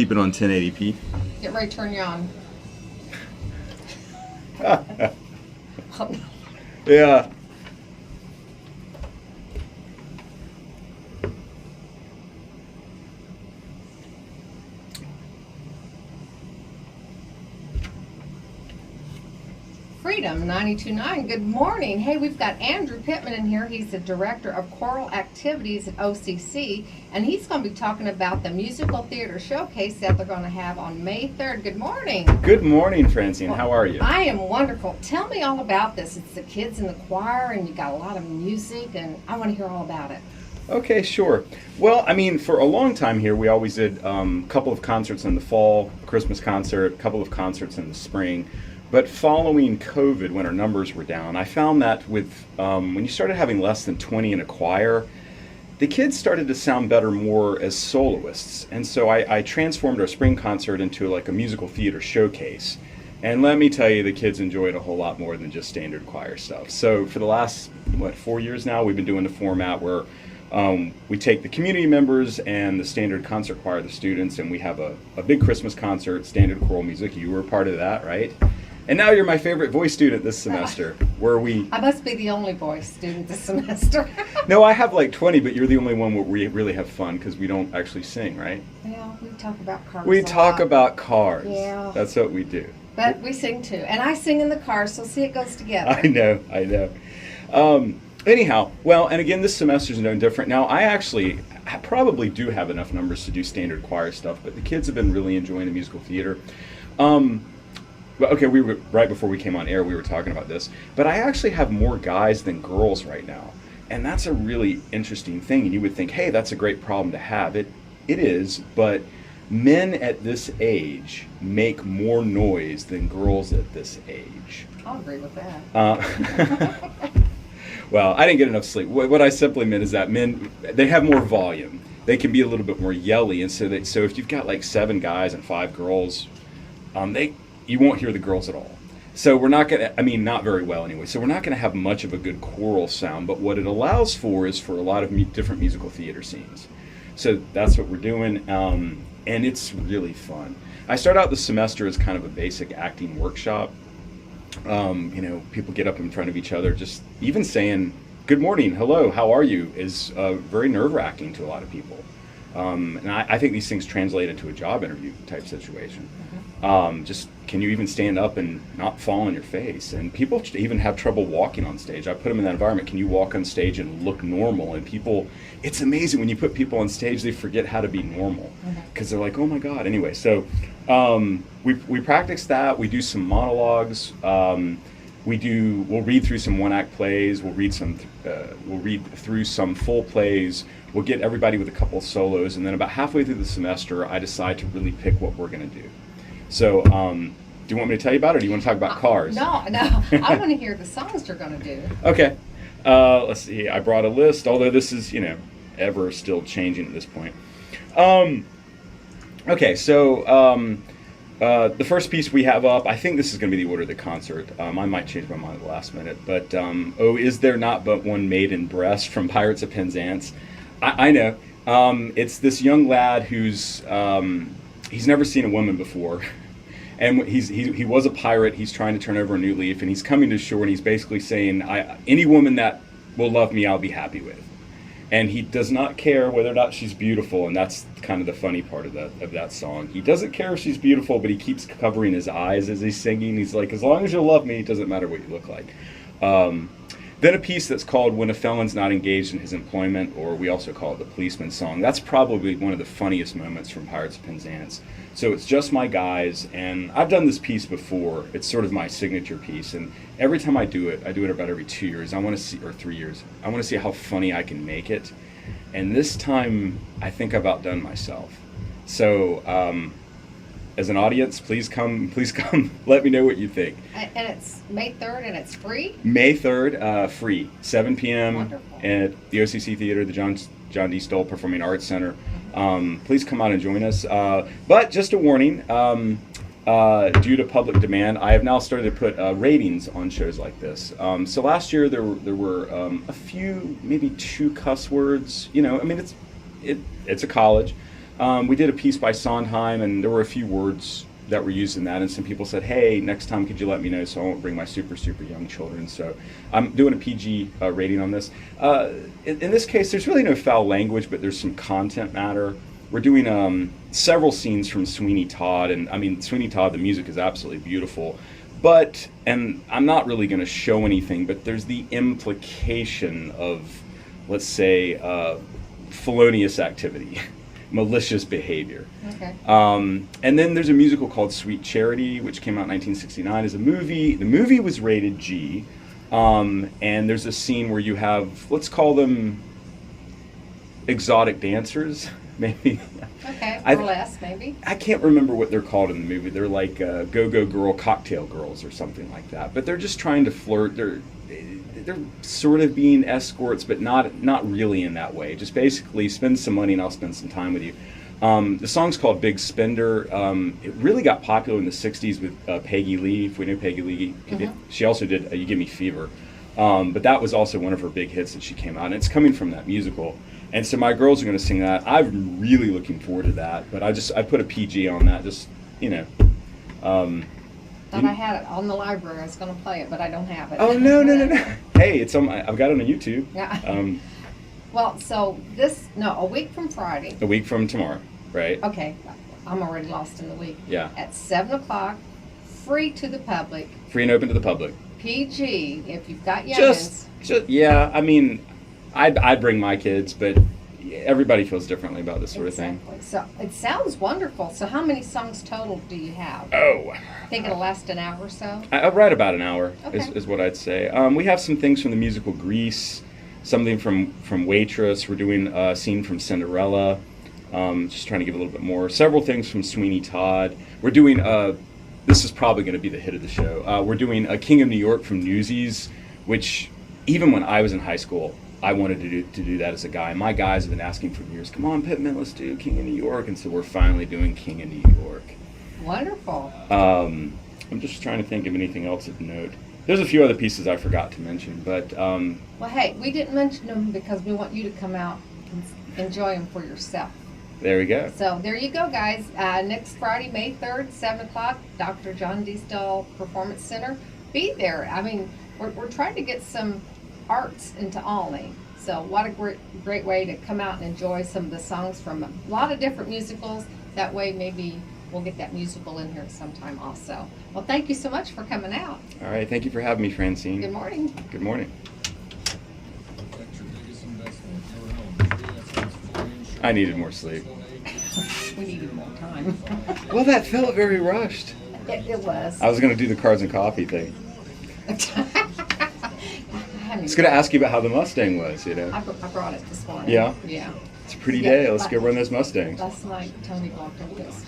Keep it on 1080p. Get ready to turn you on. Yeah. Freedom 92.9. Good morning. Hey, we've got Andrew Pittman in here. He's the director of choral activities at OCC, and he's going to be talking about the musical theater showcase that they're going to have on May 3rd. Good morning. Good morning, Francine. How are you? I am wonderful. Tell me all about this. It's the kids in the choir, and you got a lot of music, and I want to hear all about it. Okay, sure. Well, I mean, for a long time here, we always did a couple of concerts in the fall, a Christmas concert, a couple of concerts in the spring. But following COVID, when our numbers were down, I found that with when you started having less than 20 in a choir, the kids started to sound better more as soloists. And so I transformed our spring concert into like a musical theater showcase. And let me tell you, the kids enjoyed a whole lot more than just standard choir stuff. So for the last, 4 years now, we've been doing the format where we take the community members and the standard concert choir, the students, and we have a big Christmas concert, standard choral music. You were a part of that, right? And now you're my favorite voice student this semester, where we... I must be the only voice student this semester. No, I have like 20, but you're the only one where we really have fun because we don't actually sing, right? Yeah, we talk about cars. We talk about cars. Yeah. That's what we do. But we sing too. And I sing in the car, so see, it goes together. I know. Anyhow, well, and again, this semester's no different. Now, I probably do have enough numbers to do standard choir stuff, but the kids have been really enjoying the musical theater. Okay, we were right before we came on air, we were talking about this, but I actually have more guys than girls right now, and that's a really interesting thing. And you would think, hey, that's a great problem to have. It is, but men at this age make more noise than girls at this age. I'll agree with that. Well, I didn't get enough sleep. What I simply meant is that men, they have more volume. They can be a little bit more yelly, and so if you've got like 7 guys and 5 girls, you won't hear the girls at all. So we're not going to, not very well anyway, so we're not going to have much of a good choral sound, but what it allows for is for a lot of different musical theater scenes. So that's what we're doing, and it's really fun. I start out the semester as kind of a basic acting workshop. People get up in front of each other, just even saying, good morning, hello, how are you, is very nerve-wracking to a lot of people. And I think these things translate into a job interview type situation. Just can you even stand up and not fall on your face? And people even have trouble walking on stage. I put them in that environment. Can you walk on stage and look normal? And people, it's amazing when you put people on stage, they forget how to be normal because they're like, oh my God. Anyway, so we practice that. We do some monologues. We'll read through some one-act plays. We'll read through some full plays. We'll get everybody with a couple of solos, and then about halfway through the semester, I decide to really pick what we're going to do. So, do you want me to tell you about it, or do you want to talk about cars? No, I want to hear the songs you're going to do. Okay. Let's see. I brought a list, although this is, ever still changing at this point. Okay, so the first piece we have up, I think this is going to be the order of the concert. I might change my mind at the last minute, but Oh, Is There Not But One Maiden Breast from Pirates of Penzance. I know. It's this young lad who's he's never seen a woman before, and he was a pirate. He's trying to turn over a new leaf, and he's coming to shore, and he's basically saying, any woman that will love me, I'll be happy with. And he does not care whether or not she's beautiful, and that's kind of the funny part of that song. He doesn't care if she's beautiful, but he keeps covering his eyes as he's singing. He's like, as long as you love me, it doesn't matter what you look like. Then a piece that's called When a Felon's Not Engaged in His Employment, or we also call it the Policeman's Song. That's probably one of the funniest moments from Pirates of Penzance. So it's just my guys, and I've done this piece before. It's sort of my signature piece, and every time I do it about every 2 years. Or 3 years. I want to see how funny I can make it. And this time, I think I've outdone myself. So, as an audience, please come, let me know what you think. And it's May 3rd, and it's free? May 3rd, free, 7 p.m. Wonderful. At the OCC Theater, the John D. Stoll Performing Arts Center. Please come out and join us. But just a warning, due to public demand, I have now started to put ratings on shows like this. So last year there were a few, maybe 2 cuss words. It's a college. We did a piece by Sondheim, and there were a few words that were used in that, and some people said, hey, next time could you let me know so I won't bring my super young children. So I'm doing a PG rating on this. In this case, there's really no foul language, but there's some content matter. We're doing several scenes from Sweeney Todd, and I mean, Sweeney Todd, the music is absolutely beautiful. But, and I'm not really going to show anything, but there's the implication of, let's say, felonious activity, malicious behavior. Okay. And then there's a musical called Sweet Charity, which came out in 1969 as a movie. The movie was rated G, and there's a scene where you have, let's call them exotic dancers, maybe. Okay, burlesque, maybe. I can't remember what they're called in the movie. They're like go-go girl cocktail girls or something like that. But they're just trying to flirt. They're sort of being escorts, but not really in that way. Just basically spend some money and I'll spend some time with you. The song's called Big Spender. It really got popular in the 60s with Peggy Lee, if we know Peggy Lee. Mm-hmm. She also did You Give Me Fever. But that was also one of her big hits that she came out. And it's coming from that musical. And so my girls are going to sing that. I'm really looking forward to that. But I put a PG on that, just, you know. Thought I had it on the library. I was going to play it, but I don't have it. Oh, no. Hey, it's on I've got it on YouTube. Yeah. Well, so a week from Friday. A week from tomorrow, right? Okay, I'm already lost in the week. Yeah. At 7 o'clock, free to the public. Free and open to the public. PG, if you've got youngins. Just yeah, I mean, I bring my kids, but everybody feels differently about this sort of thing. So it sounds wonderful. So how many songs total do you have? Oh. I think it'll last an hour or so? Right about an hour Okay. is what I'd say. We have some things from the musical Grease, something from Waitress. We're doing a scene from Cinderella. Just trying to give a little bit more. Several things from Sweeney Todd. We're doing, this is probably going to be the hit of the show. We're doing a King of New York from Newsies, which even when I was in high school, I wanted to do that as a guy. My guys have been asking for years, come on, Pittman, let's do King of New York. And so we're finally doing King of New York. Wonderful. I'm just trying to think of anything else of note. There's a few other pieces I forgot to mention, but... well, hey, we didn't mention them because we want you to come out and enjoy them for yourself. There we go. So there you go, guys. Next Friday, May 3rd, 7 o'clock, Dr. John D. Stahl Performance Center. Be there. I mean, we're trying to get some arts into Olney. So what a great way to come out and enjoy some of the songs from a lot of different musicals. That way maybe we'll get that musical in here sometime also. Well, thank you so much for coming out. All right. Thank you for having me, Francine. Good morning. Good morning. I needed more sleep. We needed more time. Well, that felt very rushed. It was. I was going to do the cards and coffee thing. I was going to ask you about how the Mustang was, you know. I brought it this morning. Yeah? Yeah. It's a pretty day. Let's go run those Mustangs. Last night, Tony walked up this.